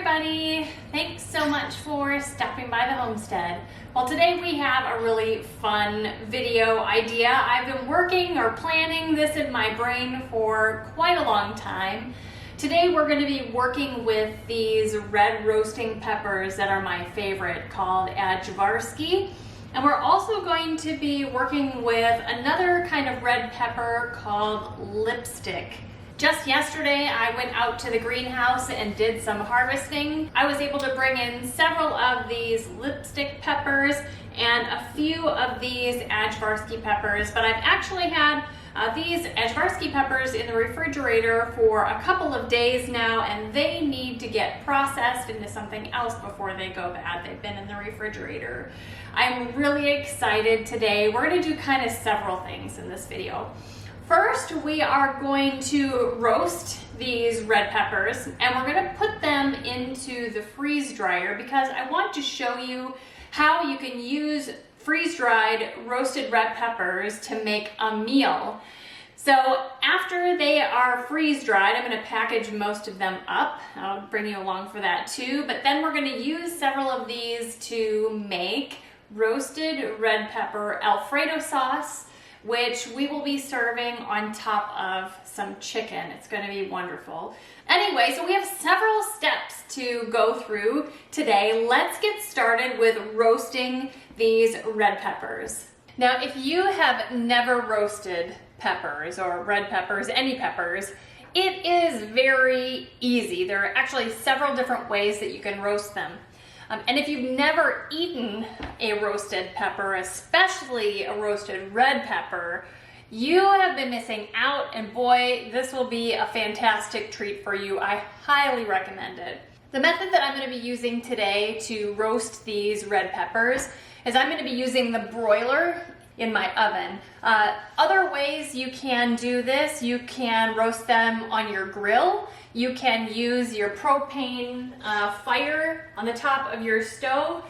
everybody! Thanks so much for stopping by the homestead. Well, today we have a really fun video idea. I've been working or planning this in my brain for quite a long time. Today we're going to be working with these red roasting peppers that are my favorite, called Azure. And we're also going to be working with another kind of red pepper called lipstick. Just yesterday, I went out to the greenhouse and did some harvesting. I was able to bring in several of these lipstick peppers and a few of these Azure peppers, but I've actually had these Azure peppers in the refrigerator for a couple of days now, and they need to get processed into something else before they go bad. They've been in the refrigerator. I'm really excited today. We're going to do kind of several things in this video. First, we are going to roast these red peppers, and we're going to put them into the freeze dryer because I want to show you how you can use freeze-dried roasted red peppers to make a meal. So after they are freeze-dried, I'm going to package most of them up. I'll bring you along for that too, but then we're going to use several of these to make roasted red pepper Alfredo sauce, which we will be serving on top of some chicken. It's going to be wonderful. Anyway, so we have several steps to go through today. Let's get started with roasting these red peppers. Now, if you have never roasted peppers or red peppers, any peppers, it is very easy. There are actually several different ways that you can roast them. And if you've never eaten a roasted pepper, especially a roasted red pepper, you have been missing out, and boy, this will be a fantastic treat for you. I highly recommend it. The method that I'm going to be using today to roast these red peppers is I'm going to be using the broiler in my oven. Other ways you can do this, you can roast them on your grill. You can use your propane fire on the top of your stove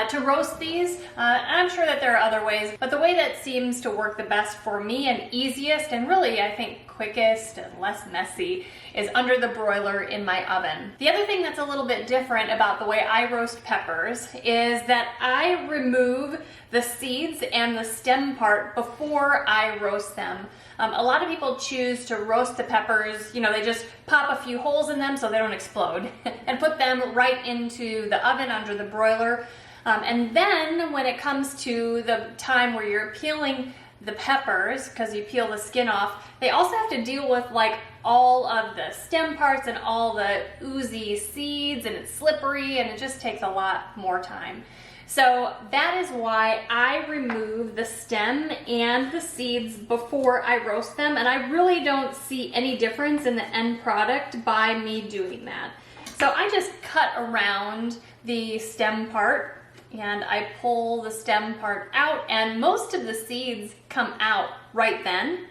to roast these. I'm sure that there are other ways, but the way that seems to work the best for me and easiest and really I think quickest and less messy is under the broiler in my oven. The other thing that's a little bit different about the way I roast peppers is that I remove the seeds and the stem part before I roast them. A lot of people choose to roast the peppers, you know, they just pop a few holes in them so they don't explode and put them right into the oven under the broiler. And then when it comes to the time where you're peeling the peppers, because you peel the skin off, they also have to deal with like all of the stem parts and all the oozy seeds, and it's slippery and it just takes a lot more time. So that is why I remove the stem and the seeds before I roast them, and I really don't see any difference in the end product by me doing that. So I just cut around the stem part and I pull the stem part out, and most of the seeds come out right then.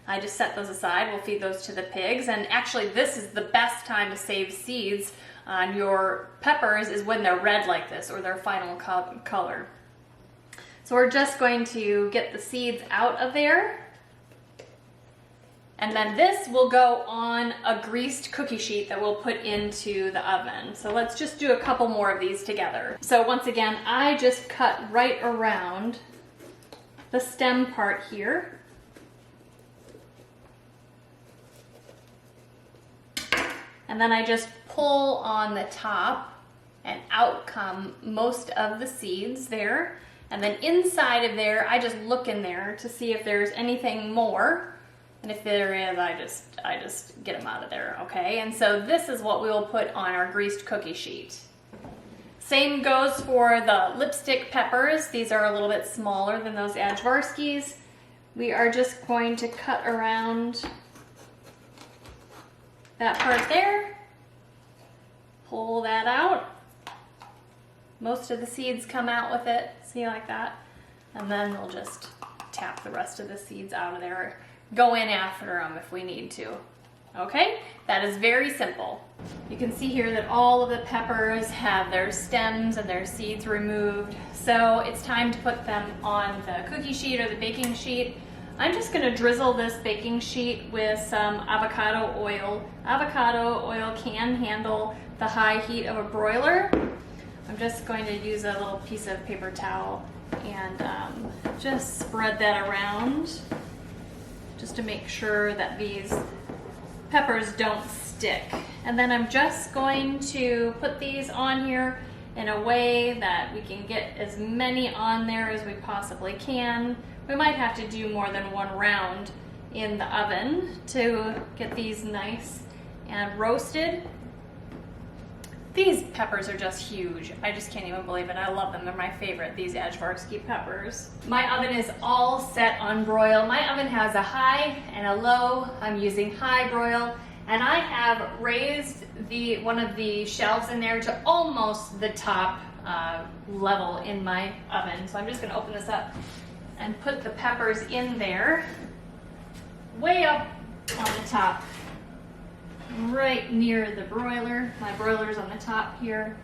I just set those aside. We'll feed those to the pigs, and actually this is the best time to save seeds on your peppers is when they're red like this, or their final color. So we're just going to get the seeds out of there, and then this will go on a greased cookie sheet that we'll put into the oven. So let's just do a couple more of these together. So once again, I just cut right around the stem part here. And then I just pull on the top, and out come most of the seeds there. And then inside of there, I just look in there to see if there's anything more. And if there is, I just get them out of there, okay? And so this is what we will put on our greased cookie sheet. Same goes for the lipstick peppers. These are a little bit smaller than those Azure. We are just going to cut around that part there, pull that out. Most of the seeds come out with it, see, like that. And then we'll just tap the rest of the seeds out of there, go in after them if we need to. Okay, that is very simple. You can see here that all of the peppers have their stems and their seeds removed. So it's time to put them on the cookie sheet or the baking sheet. I'm just going to drizzle this baking sheet with some avocado oil. Avocado oil can handle the high heat of a broiler. I'm just going to use a little piece of paper towel and just spread that around just to make sure that these peppers don't stick. And then I'm just going to put these on here in a way that we can get as many on there as we possibly can. We might have to do more than one round in the oven to get these nice and roasted. These peppers are just huge. I just can't even believe it. I love them. They're my favorite, these Azure peppers. My oven is all set on broil. My oven has a high and a low. I'm using high broil, and I have raised one of the shelves in there to almost the top level in my oven. So I'm just gonna open this up and put the peppers in there, way up on the top, right near the broiler. My broiler's on the top here.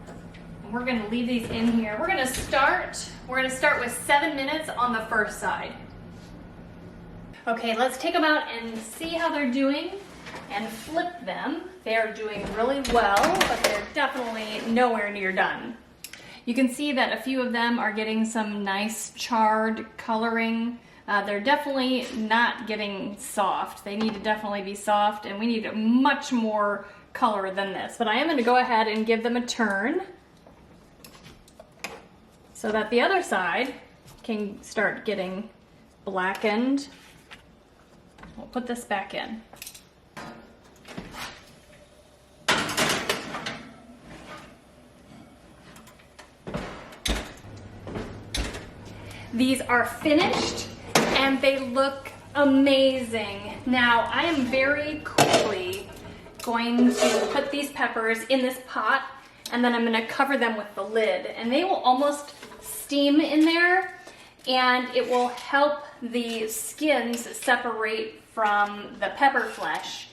And we're gonna leave these in here. We're gonna start with 7 minutes on the first side. Okay, let's take them out and see how they're doing and flip them. They're doing really well, but they're definitely nowhere near done. You can see that a few of them are getting some nice charred coloring. They're definitely not getting soft. They need to definitely be soft, and we need much more color than this. But I am gonna go ahead and give them a turn so that the other side can start getting blackened. We'll put this back in. These are finished and they look amazing. Now I am very quickly going to put these peppers in this pot, and then I'm going to cover them with the lid, and they will almost steam in there, and it will help the skins separate from the pepper flesh.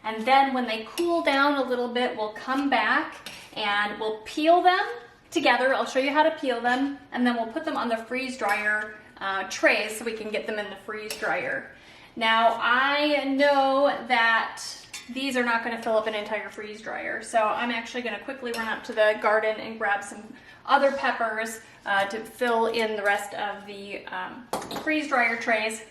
And then when they cool down a little bit, we'll come back and we'll peel them together. I'll show you how to peel them, and then we'll put them on the freeze dryer trays so we can get them in the freeze dryer. Now I know that these are not going to fill up an entire freeze dryer, so I'm actually going to quickly run up to the garden and grab some other peppers to fill in the rest of the freeze dryer trays.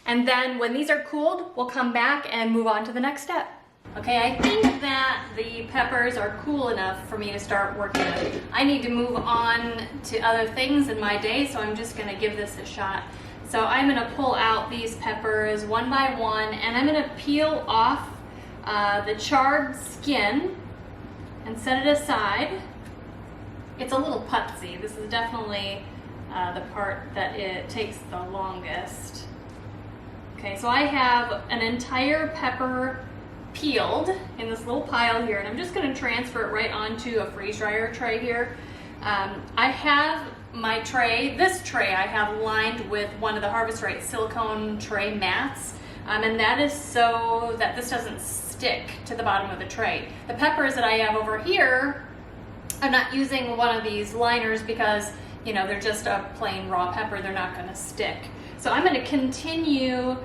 And then when these are cooled, we'll come back and move on to the next step. Okay, I think that the peppers are cool enough for me to start working with. I need to move on to other things in my day, so I'm just gonna give this a shot. So I'm gonna pull out these peppers one by one, and I'm gonna peel off the charred skin and set it aside. It's a little putsy. This is definitely the part that it takes the longest. Okay, so I have an entire pepper peeled in this little pile here, and I'm just going to transfer it right onto a freeze dryer tray here. I have my tray, this tray I have lined with one of the Harvest Right silicone tray mats, and that is so that this doesn't stick to the bottom of the tray. The peppers that I have over here, I'm not using one of these liners because, you know, they're just a plain raw pepper. They're not going to stick. So I'm going to continue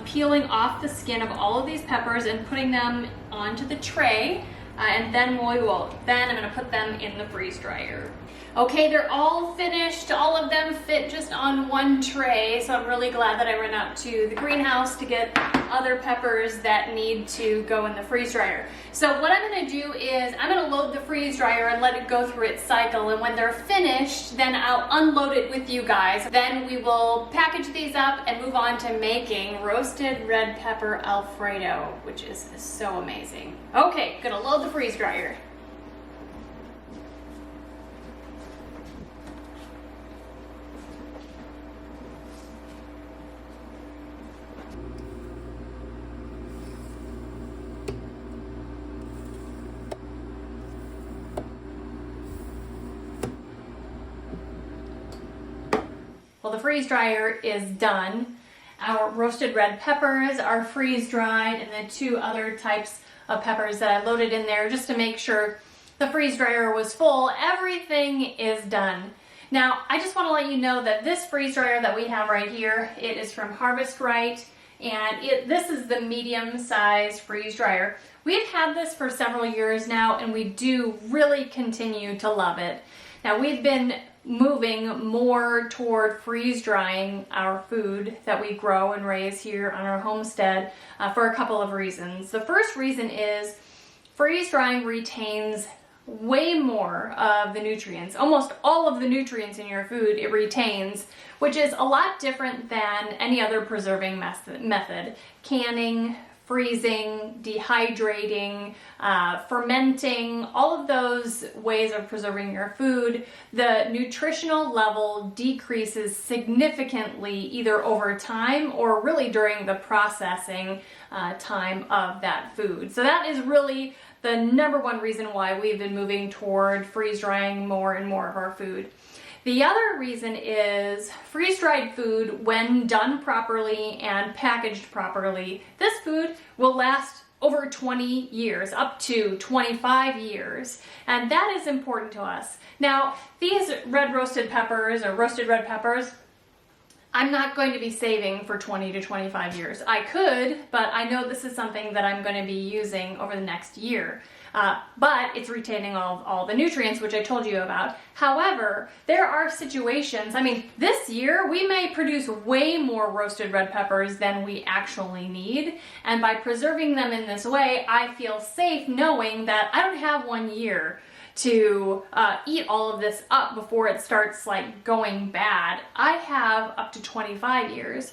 peeling off the skin of all of these peppers and putting them onto the tray, and then I'm going to put them in the freeze dryer. Okay, they're all finished. All of them fit just on one tray, so I'm really glad that I went out to the greenhouse to get other peppers that need to go in the freeze dryer. So what I'm going to do is I'm going to load the freeze dryer and let it go through its cycle, and when they're finished, then I'll unload it with you guys. Then we will package these up and move on to making Roasted Red Pepper Alfredo, which is so amazing. Okay, gonna load the freeze dryer. Well, the freeze dryer is done. Our roasted red peppers are freeze dried, and then 2 other types of peppers that I loaded in there just to make sure the freeze dryer was full. Everything is done. Now, I just want to let you know that this freeze dryer that we have right here, it is from Harvest Right, and this is the medium size freeze dryer. We've had this for several years now, and we do really continue to love it. Now, we've been moving more toward freeze drying our food that we grow and raise here on our homestead for a couple of reasons. The first reason is freeze drying retains way more of the nutrients, almost all of the nutrients in your food it retains, which is a lot different than any other preserving method. Canning, freezing, dehydrating, fermenting, all of those ways of preserving your food, the nutritional level decreases significantly either over time or really during the processing time of that food. So that is really the number one reason why we've been moving toward freeze drying more and more of our food. The other reason is freeze-dried food, when done properly and packaged properly, this food will last over 20 years, up to 25 years, and that is important to us. Now, these red roasted peppers or roasted red peppers, I'm not going to be saving for 20 to 25 years. I could, but I know this is something that I'm going to be using over the next year. But it's retaining all the nutrients, which I told you about. However, there are situations, this year we may produce way more roasted red peppers than we actually need. And by preserving them in this way, I feel safe knowing that I don't have 1 year to eat all of this up before it starts going bad. I have up to 25 years.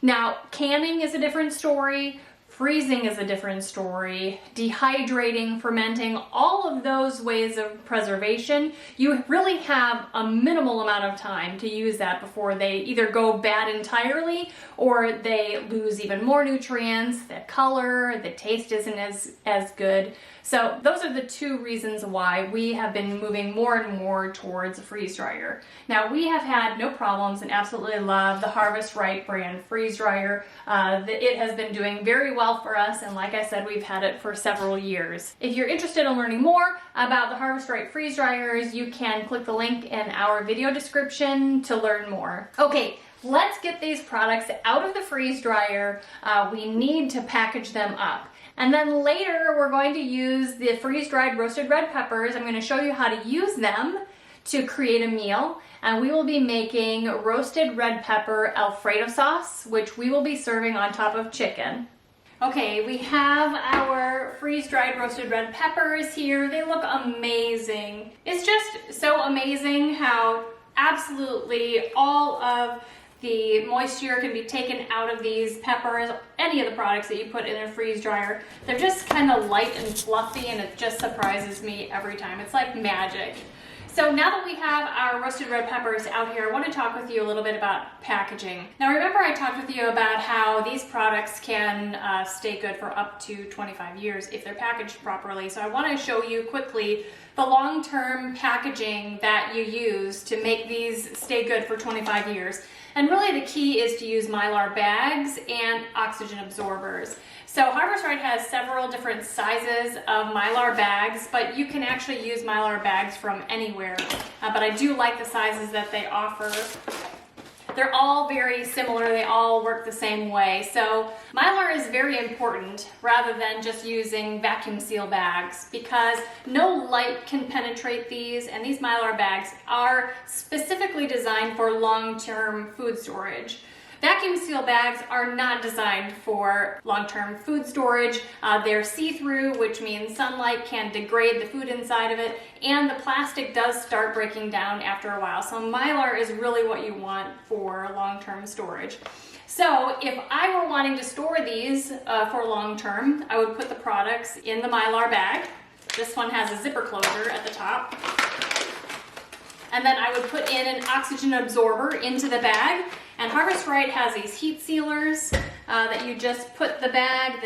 Now, canning is a different story. Freezing is a different story. Dehydrating, fermenting, all of those ways of preservation, you really have a minimal amount of time to use that before they either go bad entirely or they lose even more nutrients, the color, the taste isn't as good. So those are the two reasons why we have been moving more and more towards a freeze dryer. Now, we have had no problems and absolutely love the Harvest Right brand freeze dryer. It has been doing very well for us, and like I said, we've had it for several years. If you're interested in learning more about the Harvest Right freeze dryers, you can click the link in our video description to learn more. Okay, let's get these products out of the freeze dryer. We need to package them up. And then later we're going to use the freeze-dried roasted red peppers. I'm going to show you how to use them to create a meal. And we will be making roasted red pepper Alfredo sauce, which we will be serving on top of chicken. Okay, we have our freeze-dried roasted red peppers here. They look amazing. It's just so amazing how absolutely all of the moisture can be taken out of these peppers, any of the products that you put in a freeze dryer. They're just kind of light and fluffy, and it just surprises me every time. It's like magic. So now that we have our roasted red peppers out here, I want to talk with you a little bit about packaging. Now, remember I talked with you about how these products can stay good for up to 25 years if they're packaged properly. So I want to show you quickly the long-term packaging that you use to make these stay good for 25 years. And really the key is to use Mylar bags and oxygen absorbers. So Harvest Right has several different sizes of Mylar bags, but you can actually use Mylar bags from anywhere. But I do like the sizes that they offer. They're all very similar, they all work the same way. So Mylar is very important rather than just using vacuum seal bags, because no light can penetrate these, and these Mylar bags are specifically designed for long-term food storage. Vacuum seal bags are not designed for long-term food storage. They're see-through, which means sunlight can degrade the food inside of it, and the plastic does start breaking down after a while. So Mylar is really what you want for long-term storage. So if I were wanting to store these for long-term, I would put the products in the Mylar bag. This one has a zipper closure at the top. And then I would put in an oxygen absorber into the bag. And Harvest Right has these heat sealers that you just put the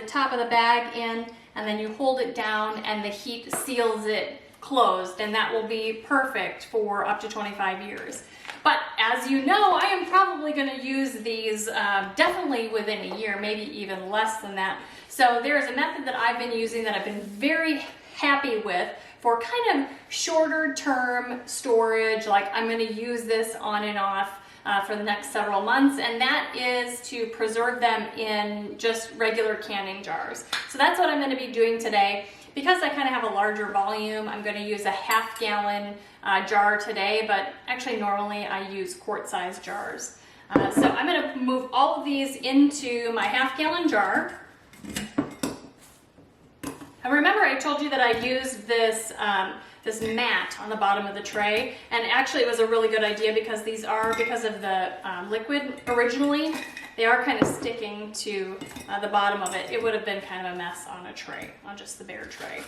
top of the bag in, and then you hold it down and the heat seals it closed, and that will be perfect for up to 25 years. But as you know, I am probably going to use these definitely within a year, maybe even less than that. So there's a method that I've been using that I've been very happy with for kind of shorter term storage, like I'm going to use this on and off for the next several months, and that is to preserve them in just regular canning jars. So that's what I'm going to be doing today. Because I kind of have a larger volume, I'm going to use a half-gallon jar today, but actually normally I use quart-sized jars. So I'm going to move all of these into my half-gallon jar. And remember I told you that I used this this mat on the bottom of the tray, and actually it was a really good idea because these are, because of the liquid originally, they are kind of sticking to the bottom of it. It would have been kind of a mess on a tray, on just the bare tray.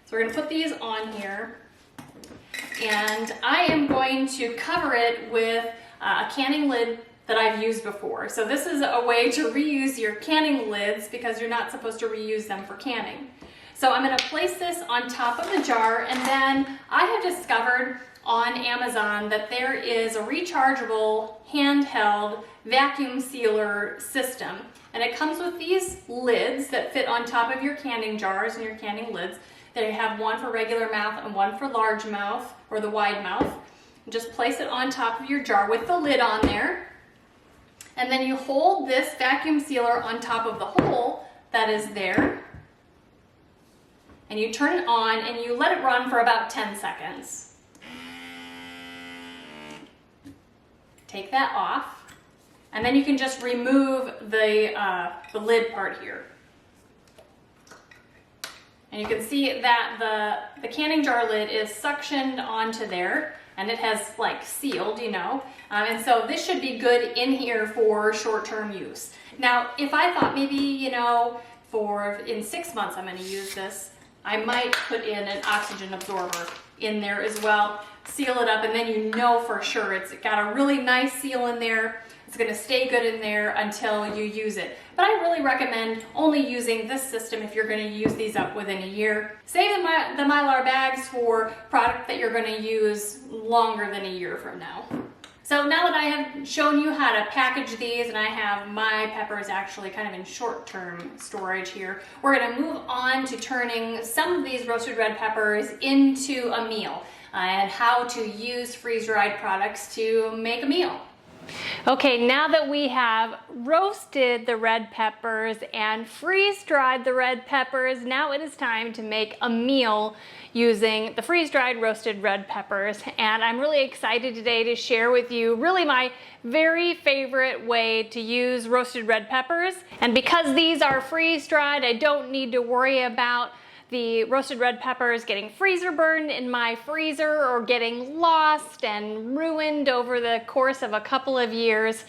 So we're going to put these on here, and I am going to cover it with a canning lid that I've used before. So this is a way to reuse your canning lids because you're not supposed to reuse them for canning. So I'm going to place this on top of the jar, and then I have discovered on Amazon that there is a rechargeable handheld vacuum sealer system, and it comes with these lids that fit on top of your canning jars and your canning lids. They have one for regular mouth and one for large mouth, or the wide mouth. Just place it on top of your jar with the lid on there, and then you hold this vacuum sealer on top of the hole that is there, and you turn it on and you let it run for about 10 seconds. Take that off, and then you can just remove the lid part here. And you can see that the canning jar lid is suctioned onto there, and it has like sealed, you know. And so this should be good in here for short-term use. Now, if I thought maybe, you know, in 6 months I'm going to use this, I might put in an oxygen absorber in there as well, seal it up, and then you know for sure it's got a really nice seal in there. It's going to stay good in there until you use it. But I really recommend only using this system if you're going to use these up within a year. Save the Mylar bags for product that you're going to use longer than a year from now. So now that I have shown you how to package these, and I have my peppers actually kind of in short-term storage here, we're going to move on to turning some of these roasted red peppers into a meal, and how to use freeze-dried products to make a meal. Okay, now that we have roasted the red peppers and freeze-dried the red peppers, now it is time to make a meal using the freeze-dried roasted red peppers. And I'm really excited today to share with you really my very favorite way to use roasted red peppers. And because these are freeze-dried, I don't need to worry about the roasted red peppers getting freezer burned in my freezer or getting lost and ruined over the course of a couple of years.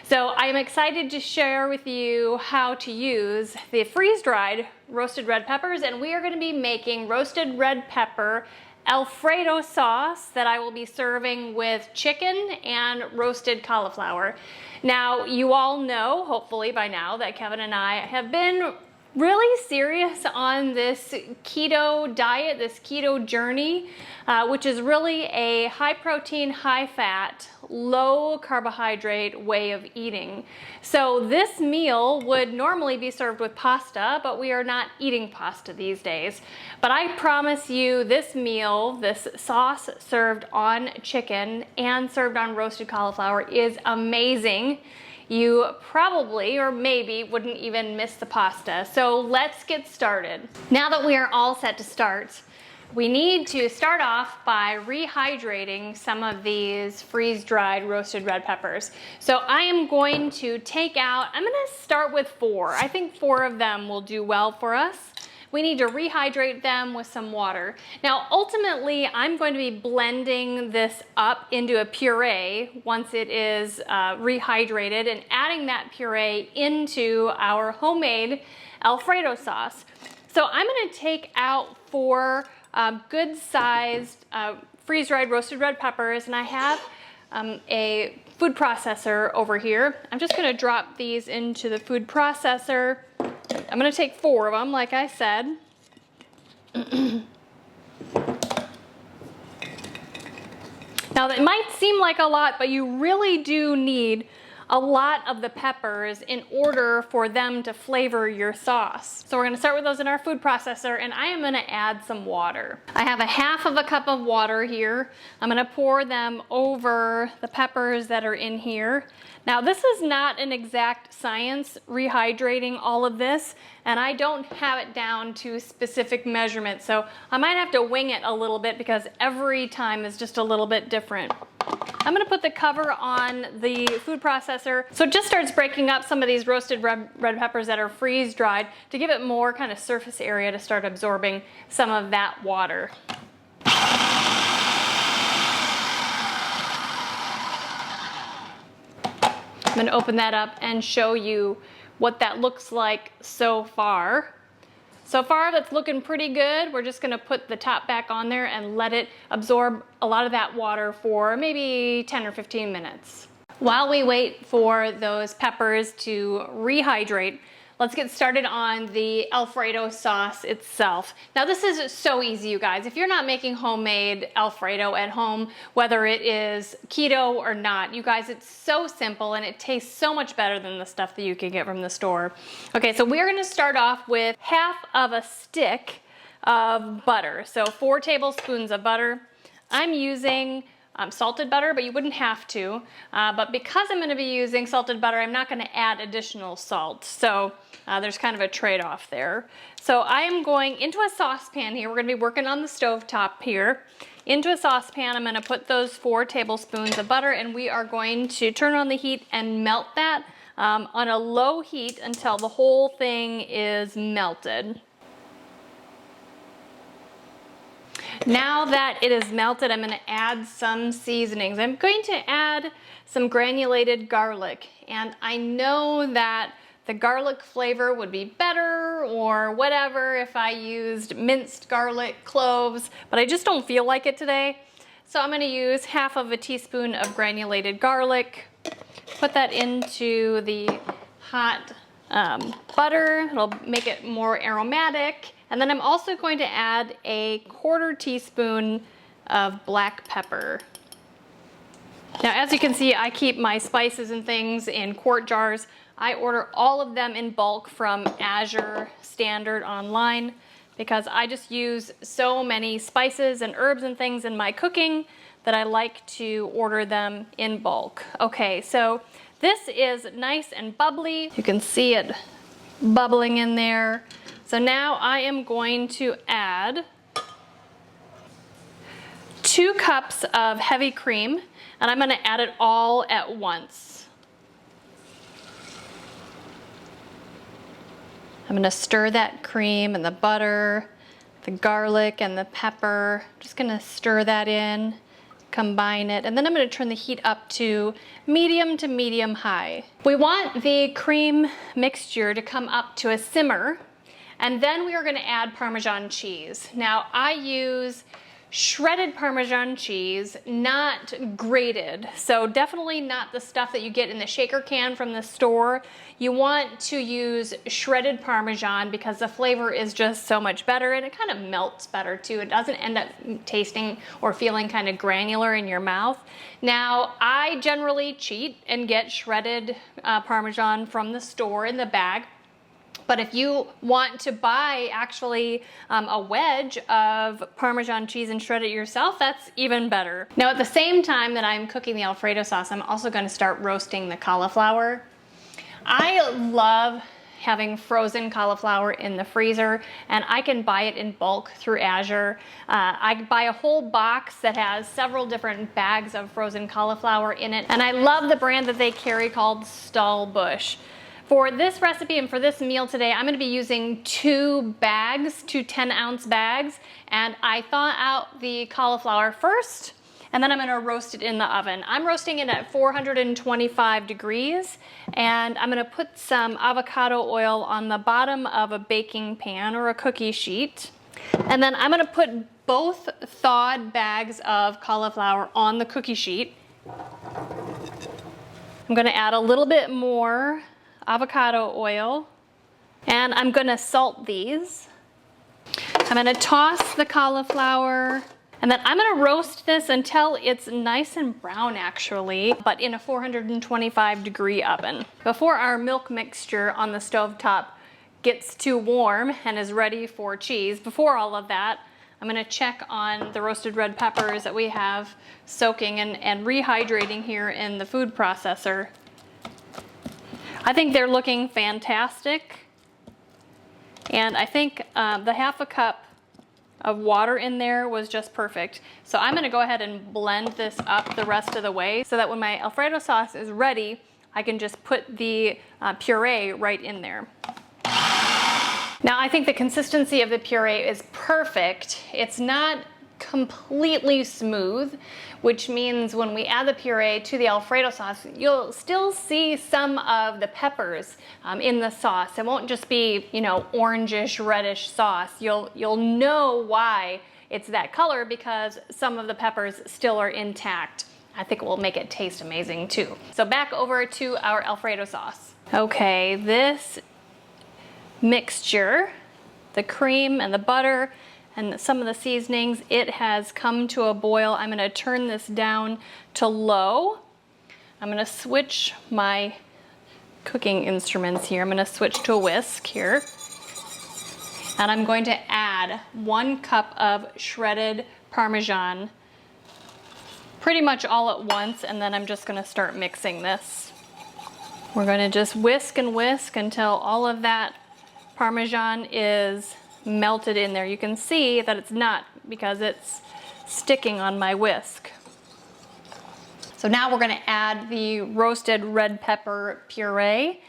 So I'm excited to share with you how to use the freeze-dried roasted red peppers, and we are going to be making roasted red pepper Alfredo sauce that I will be serving with chicken and roasted cauliflower. Now, you all know, hopefully by now, that Kevin and I have been really serious on this keto diet, this keto journey, which is really a high protein, high fat, low carbohydrate way of eating. So this meal would normally be served with pasta, but we are not eating pasta these days. But I promise you this meal, this sauce served on chicken and served on roasted cauliflower is amazing. You probably or maybe wouldn't even miss the pasta. So let's get started. Now that we are all set to start, we need to start off by rehydrating some of these freeze-dried roasted red peppers. So I am going to take out, I'm gonna start with 4. I think 4 of them will do well for us. We need to rehydrate them with some water. Now, ultimately, I'm going to be blending this up into a puree once it is rehydrated and adding that puree into our homemade Alfredo sauce. So I'm going to take out 4 good-sized freeze-dried roasted red peppers, and I have a food processor over here. I'm just going to drop these into the food processor. I'm going to take 4 of them, like I said. Now, that might seem like a lot, but you really do need a lot of the peppers in order for them to flavor your sauce. So we're gonna start with those in our food processor, and I am gonna add some water. I have a half of a cup of water here. I'm gonna pour them over the peppers that are in here. Now this is not an exact science, rehydrating all of this, and I don't have it down to specific measurements, so I might have to wing it a little bit because every time is just a little bit different. I'm gonna put the cover on the food processor so it just starts breaking up some of these roasted red peppers that are freeze dried to give it more kind of surface area to start absorbing some of that water. I'm gonna open that up and show you what that looks like so far. So far, that's looking pretty good. We're just gonna put the top back on there and let it absorb a lot of that water for maybe 10 or 15 minutes. While we wait for those peppers to rehydrate, let's get started on the Alfredo sauce itself. Now this is so easy, you guys. If you're not making homemade Alfredo at home, whether it is keto or not, you guys, it's so simple and it tastes so much better than the stuff that you can get from the store. Okay, so we're gonna start off with half of a stick of butter. So 4 tablespoons of butter. I'm using salted butter, but you wouldn't have to. But because I'm gonna be using salted butter, I'm not gonna add additional salt. So there's kind of a trade-off there. So I am going into a saucepan here. We're gonna be working on the stove top here. Into a saucepan, I'm gonna put those 4 tablespoons of butter, and we are going to turn on the heat and melt that on a low heat until the whole thing is melted. Now that it is melted, I'm gonna add some seasonings. I'm going to add some granulated garlic, and I know that the garlic flavor would be better or whatever if I used minced garlic, cloves, but I just don't feel like it today. So I'm gonna use half of a teaspoon of granulated garlic, put that into the hot butter. It'll make it more aromatic. And then I'm also going to add a 1/4 teaspoon of black pepper. Now, as you can see, I keep my spices and things in quart jars. I order all of them in bulk from Azure Standard online because I just use so many spices and herbs and things in my cooking that I like to order them in bulk. Okay, so this is nice and bubbly. You can see it bubbling in there. So now I am going to add 2 cups of heavy cream, and I'm gonna add it all at once. I'm gonna stir that cream and the butter, the garlic and the pepper. Just gonna stir that in, combine it, and then I'm gonna turn the heat up to medium high. We want the cream mixture to come up to a simmer, and then we are gonna add Parmesan cheese. Now I use shredded Parmesan cheese, not grated. So definitely not the stuff that you get in the shaker can from the store. You want to use shredded Parmesan because the flavor is just so much better and it kind of melts better too. It doesn't end up tasting or feeling kind of granular in your mouth. Now, I generally cheat and get shredded Parmesan from the store in the bag. But if you want to buy actually a wedge of Parmesan cheese and shred it yourself, that's even better. Now at the same time that I'm cooking the Alfredo sauce, I'm also gonna start roasting the cauliflower. I love having frozen cauliflower in the freezer, and I can buy it in bulk through Azure. I buy a whole box that has several different bags of frozen cauliflower in it, and I love the brand that they carry called Stallbush. For this recipe and for this meal today, I'm gonna be using 2 bags, 2 10-ounce bags, and I thaw out the cauliflower first, and then I'm gonna roast it in the oven. I'm roasting it at 425 degrees, and I'm gonna put some avocado oil on the bottom of a baking pan or a cookie sheet, and then I'm gonna put both thawed bags of cauliflower on the cookie sheet. I'm gonna add a little bit more avocado oil, and I'm gonna salt these. I'm gonna toss the cauliflower And then I'm gonna roast this until it's nice and brown actually, but in a 425-degree oven. Before our milk mixture on the stovetop gets too warm and is ready for cheese, before all of that, I'm gonna check on the roasted red peppers that we have soaking and rehydrating here in the food processor. I think they're looking fantastic. And I think the half a cup of water in there was just perfect. So I'm gonna go ahead and blend this up the rest of the way so that when my Alfredo sauce is ready, I can just put the puree right in there. Now I think the consistency of the puree is perfect. It's not completely smooth, which means when we add the puree to the Alfredo sauce, you'll still see some of the peppers in the sauce. It won't just be, you know, orangish, reddish sauce. You'll know why it's that color because some of the peppers still are intact. I think it will make it taste amazing too. So back over to our Alfredo sauce. Okay, this mixture, the cream and the butter and some of the seasonings, it has come to a boil. I'm gonna turn this down to low. I'm gonna switch my cooking instruments here. I'm gonna switch to a whisk here. And I'm going to add 1 cup of shredded Parmesan, pretty much all at once, and then I'm just gonna start mixing this. We're gonna just whisk and whisk until all of that Parmesan is melted in there. You can see that it's not because it's sticking on my whisk. So now we're gonna add the roasted red pepper puree,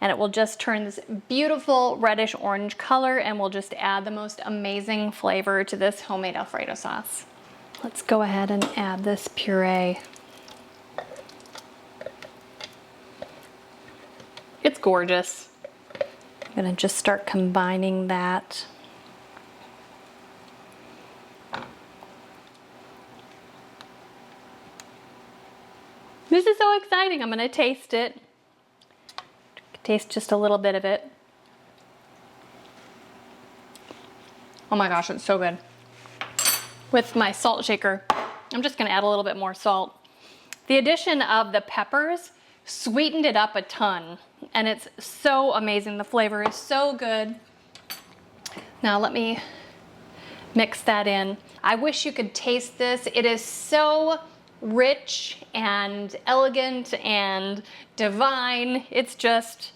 and it will just turn this beautiful reddish orange color, and we'll just add the most amazing flavor to this homemade Alfredo sauce. Let's go ahead and add this puree. It's gorgeous. I'm gonna just start combining that. This is so exciting. I'm gonna taste it. Taste just a little bit of it. Oh my gosh, it's so good. With my salt shaker, I'm just gonna add a little bit more salt. The addition of the peppers sweetened it up a ton, and it's so amazing. The flavor is so good. Now let me mix that in. I wish you could taste this. It is so rich and elegant and divine. It's just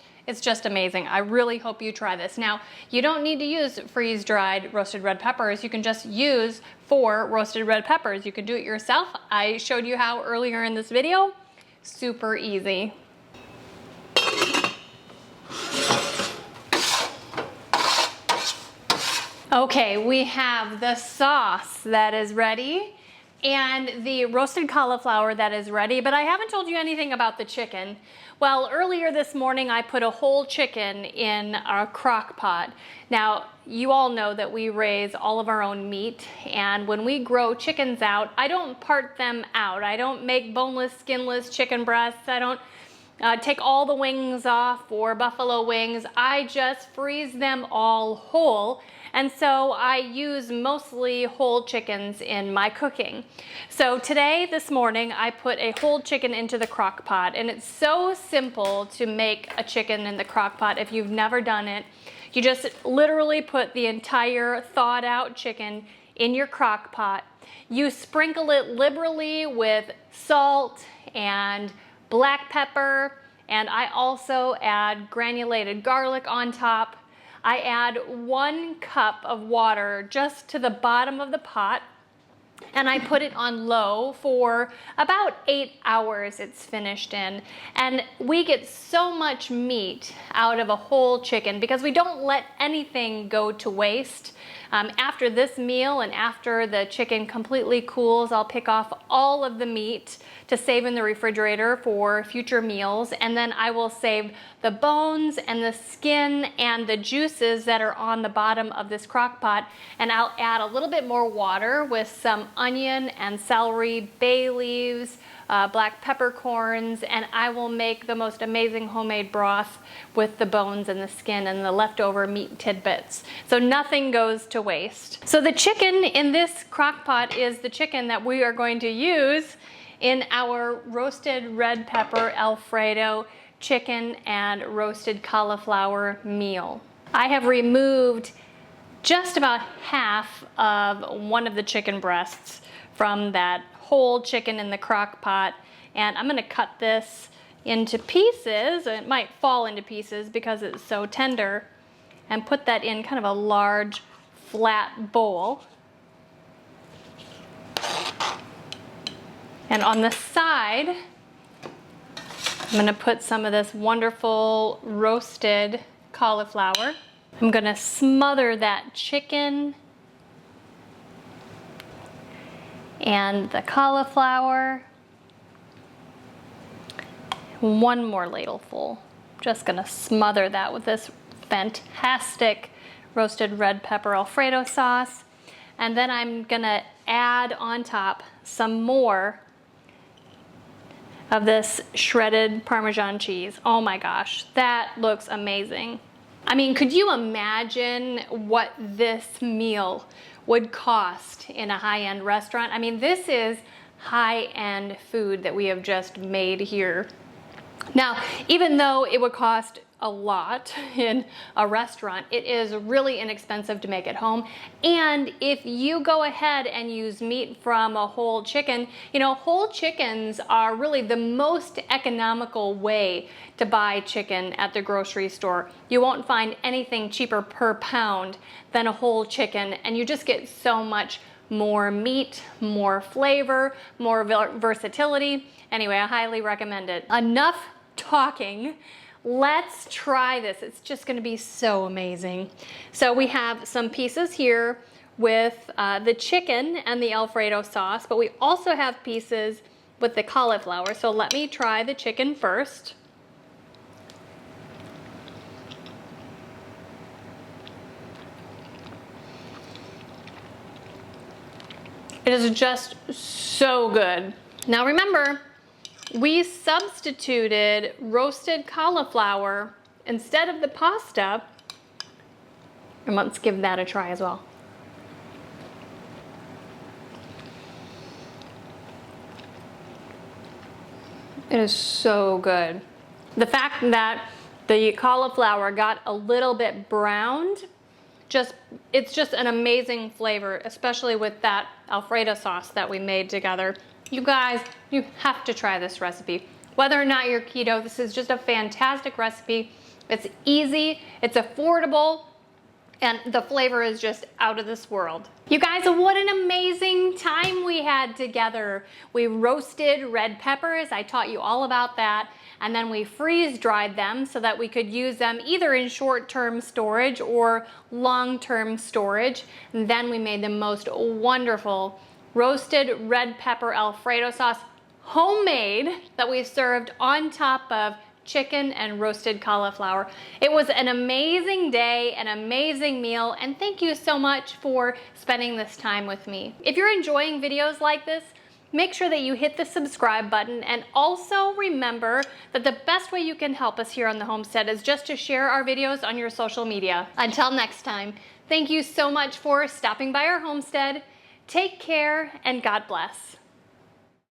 amazing. I really hope you try this. Now, you don't need to use freeze-dried roasted red peppers. You can just use 4 roasted red peppers. You can do it yourself. I showed you how earlier in this video. Super easy. Okay, we have the sauce that is ready and the roasted cauliflower that is ready, but I haven't told you anything about the chicken. Well, earlier this morning I put a whole chicken in our crock pot. Now, you all know that we raise all of our own meat, and when we grow chickens out, I don't part them out. I don't make boneless, skinless chicken breasts. I don't take all the wings off for buffalo wings. I just freeze them all whole. And so I use mostly whole chickens in my cooking. So today, this morning, I put a whole chicken into the crock pot, and it's so simple to make a chicken in the crock pot if you've never done it. You just literally put the entire thawed out chicken in your crock pot. You sprinkle it liberally with salt and black pepper, and I also add granulated garlic on top. I add 1 cup of water just to the bottom of the pot, and I put it on low for about 8 hours it's finished in. And we get so much meat out of a whole chicken because we don't let anything go to waste. After this meal and after the chicken completely cools, I'll pick off all of the meat to save in the refrigerator for future meals, and then I will save the bones and the skin and the juices that are on the bottom of this crock pot, and I'll add a little bit more water with some some onion and celery, bay leaves, black peppercorns, and I will make the most amazing homemade broth with the bones and the skin and the leftover meat tidbits. So nothing goes to waste. So the chicken in this crock pot is the chicken that we are going to use in our roasted red pepper Alfredo chicken and roasted cauliflower meal. I have removed just about half of one of the chicken breasts from that whole chicken in the crock pot, and I'm gonna cut this into pieces. It might fall into pieces because it's so tender, and put that in kind of a large flat bowl. And on the side, I'm gonna put some of this wonderful roasted cauliflower. I'm gonna smother that chicken and the cauliflower. One more ladleful. Just gonna smother that with this fantastic roasted red pepper Alfredo sauce. And then I'm gonna add on top some more of this shredded Parmesan cheese. Oh my gosh, that looks amazing. I mean, could you imagine what this meal would cost in a high-end restaurant? I mean, this is high-end food that we have just made here. Now, even though it would cost a lot in a restaurant, it is really inexpensive to make at home. And if you go ahead and use meat from a whole chicken, you know, whole chickens are really the most economical way to buy chicken at the grocery store. You won't find anything cheaper per pound than a whole chicken, and you just get so much more meat, more flavor, more versatility. Anyway, I highly recommend it. Enough talking. Let's try this. It's just gonna be so amazing. So we have some pieces here with the chicken and the Alfredo sauce, but we also have pieces with the cauliflower. So let me try the chicken first. It is just so good. Now remember, we substituted roasted cauliflower instead of the pasta, and let's give that a try as well. It is so good. The fact that the cauliflower got a little bit browned, it's just an amazing flavor, especially with that Alfredo sauce that we made together. You guys, you have to try this recipe. Whether or not you're keto, this is just a fantastic recipe. It's easy, it's affordable, and the flavor is just out of this world. You guys, what an amazing time we had together. We roasted red peppers. I taught you all about that. And then we freeze dried them so that we could use them either in short-term storage or long-term storage. And then we made the most wonderful roasted red pepper Alfredo sauce, homemade, that we served on top of chicken and roasted cauliflower. It was an amazing day, an amazing meal, and thank you so much for spending this time with me. If you're enjoying videos like this, make sure that you hit the subscribe button, and also remember that the best way you can help us here on the Homestead is just to share our videos on your social media. Until next time, thank you so much for stopping by our homestead. Take care and God bless.